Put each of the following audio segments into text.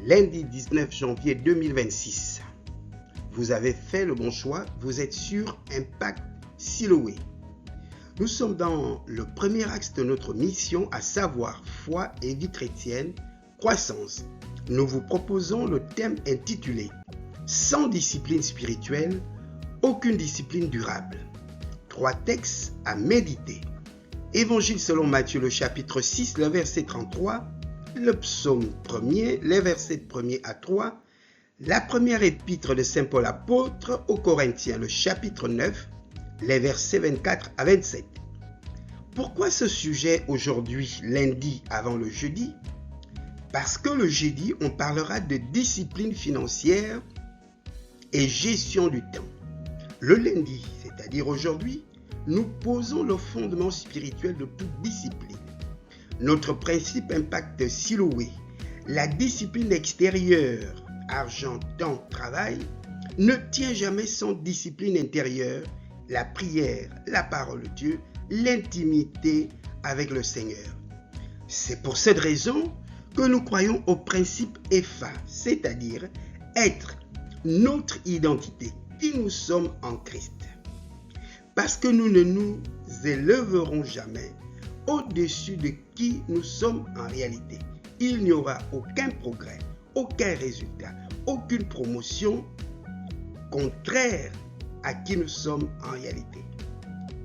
Lundi 19 janvier 2026. Vous avez fait le bon choix, vous êtes sur Impact Siloé. Nous sommes dans le premier axe de notre mission, à savoir foi et vie chrétienne, croissance. Nous vous proposons le thème intitulé « Sans discipline spirituelle, aucune discipline durable ». 3 textes à méditer. Évangile selon Matthieu, le chapitre 6, le verset 33, le psaume 1er, les versets 1er à 3, la première épître de Saint Paul apôtre aux Corinthiens, le chapitre 9, les versets 24 à 27. Pourquoi ce sujet aujourd'hui, lundi avant le jeudi? Parce que le jeudi, on parlera de discipline financière et gestion du temps. Le lundi, c'est-à-dire aujourd'hui, nous posons le fondement spirituel de toute discipline. Notre principe Impact Siloé, la discipline extérieure, argent, temps, travail, ne tient jamais sans discipline intérieure, la prière, la parole de Dieu, l'intimité avec le Seigneur. C'est pour cette raison que nous croyons au principe EPHA, c'est-à-dire être notre identité, qui nous sommes en Christ. Parce que nous ne nous élèverons jamais au-dessus de qui nous sommes en réalité. Il n'y aura aucun progrès, aucun résultat, aucune promotion contraire à qui nous sommes en réalité.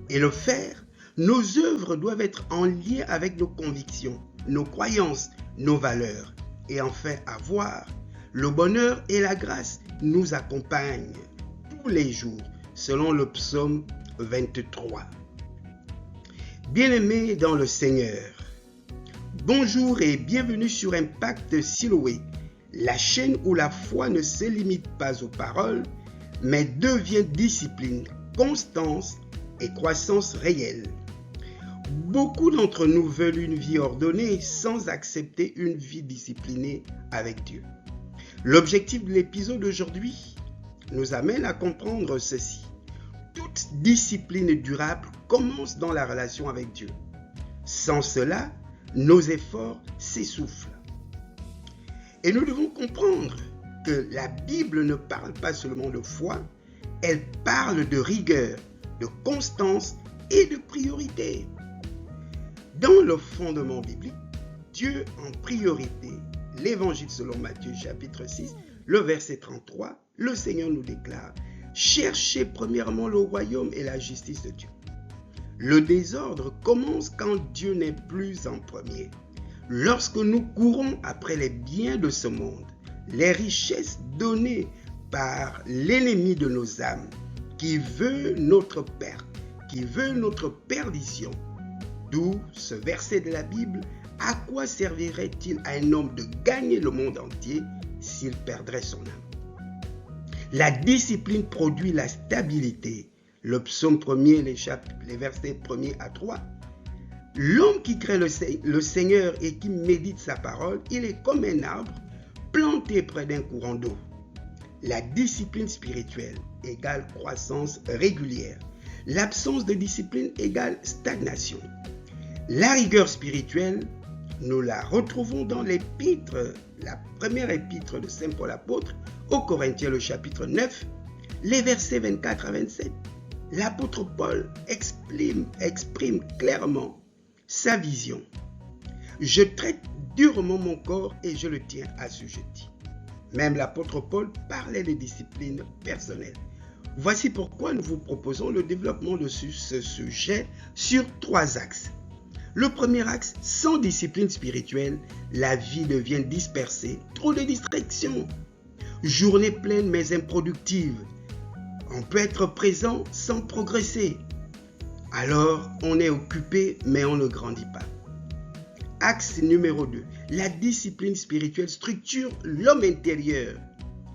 Et le faire, nos œuvres doivent être en lien avec nos convictions, nos croyances, nos valeurs. Et enfin, avoir le bonheur et la grâce nous accompagnent tous les jours, selon le psaume 23. Bien-aimés dans le Seigneur, bonjour et bienvenue sur Impact Siloé, la chaîne où la foi ne se limite pas aux paroles, mais devient discipline, constance et croissance réelle. Beaucoup d'entre nous veulent une vie ordonnée sans accepter une vie disciplinée avec Dieu. L'objectif de l'épisode d'aujourd'hui nous amène à comprendre ceci. Toute discipline durable commence dans la relation avec Dieu. Sans cela, nos efforts s'essoufflent. Et nous devons comprendre que la Bible ne parle pas seulement de foi, elle parle de rigueur, de constance et de priorité. Dans le fondement biblique, Dieu en priorité, l'Évangile selon Matthieu chapitre 6, le verset 33, le Seigneur nous déclare: cherchez premièrement le royaume et la justice de Dieu. Le désordre commence quand Dieu n'est plus en premier. Lorsque nous courons après les biens de ce monde, les richesses données par l'ennemi de nos âmes, qui veut notre perte, qui veut notre perdition. D'où ce verset de la Bible: à quoi servirait-il à un homme de gagner le monde entier s'il perdrait son âme? La discipline produit la stabilité. Le psaume 1er, les versets 1er à 3. L'homme qui crée le Seigneur et qui médite sa parole, il est comme un arbre planté près d'un courant d'eau. La discipline spirituelle égale croissance régulière. L'absence de discipline égale stagnation. La rigueur spirituelle, nous la retrouvons dans l'épître, la première épître de Saint Paul apôtre aux Corinthiens, le chapitre 9, les versets 24 à 27. L'apôtre Paul exprime clairement sa vision. Je traite durement mon corps et je le tiens assujetti. Même l'apôtre Paul parlait de discipline personnelle. Voici pourquoi nous vous proposons le développement de ce sujet sur 3 axes. Le premier axe, sans discipline spirituelle, la vie devient dispersée, trop de distractions. Journée pleine mais improductive. On peut être présent sans progresser. Alors, on est occupé mais on ne grandit pas. Axe numéro 2. La discipline spirituelle structure l'homme intérieur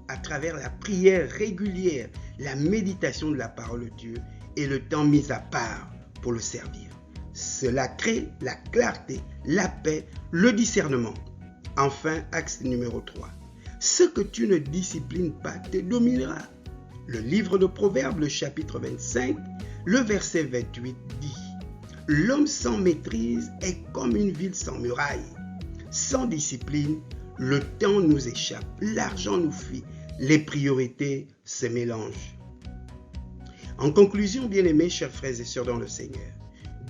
à travers la prière régulière, la méditation de la parole de Dieu et le temps mis à part pour le servir. Cela crée la clarté, la paix, le discernement. Enfin, axe numéro 3. Ce que tu ne disciplines pas te dominera. Le livre de Proverbes, le chapitre 25, le verset 28 dit: L'homme sans maîtrise est comme une ville sans muraille. Sans discipline, Le temps nous échappe, l'argent nous fuit, les priorités se mélangent. En conclusion, bien-aimés, chers frères et sœurs dans le Seigneur,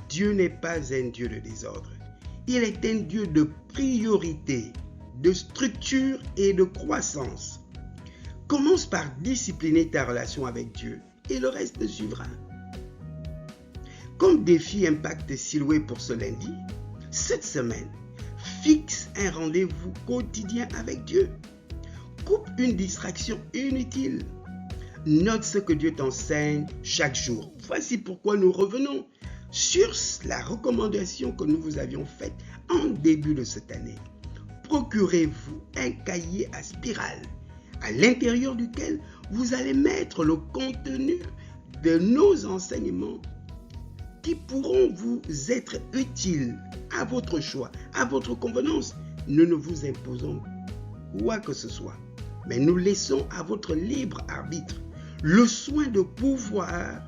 Dieu n'est pas un Dieu de désordre. Il est un Dieu de priorité, de structure et de croissance. Commence par discipliner ta relation avec Dieu et le reste suivra. Comme défi Impact Siloué pour ce lundi, cette semaine, fixe un rendez-vous quotidien avec Dieu. Coupe une distraction inutile. Note ce que Dieu t'enseigne chaque jour. Voici pourquoi nous revenons sur la recommandation que nous vous avions faite en début de cette année. Procurez-vous un cahier à spirale à l'intérieur duquel vous allez mettre le contenu de nos enseignements qui pourront vous être utiles à votre choix, à votre convenance. Nous ne vous imposons quoi que ce soit, mais nous laissons à votre libre arbitre le soin de pouvoir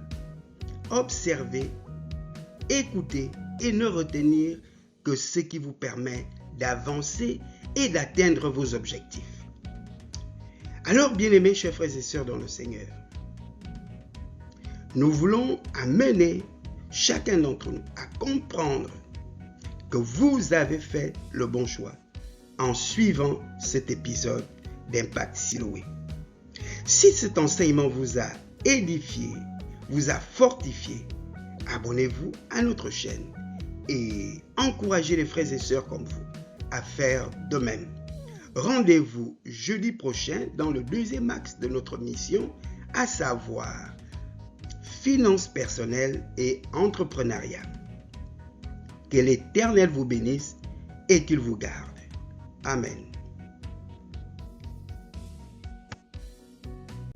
observer, écouter et ne retenir que ce qui vous permet d'avancer et d'atteindre vos objectifs. Alors, bien-aimés, chers frères et sœurs dans le Seigneur, nous voulons amener chacun d'entre nous à comprendre que vous avez fait le bon choix en suivant cet épisode d'Impact Siloué. Si cet enseignement vous a édifié, vous a fortifié, abonnez-vous à notre chaîne et encouragez les frères et sœurs comme vous à faire de même. Rendez-vous jeudi prochain dans le deuxième axe de notre mission, à savoir finances personnelles et entrepreneuriat. Que l'Éternel vous bénisse et qu'il vous garde. Amen.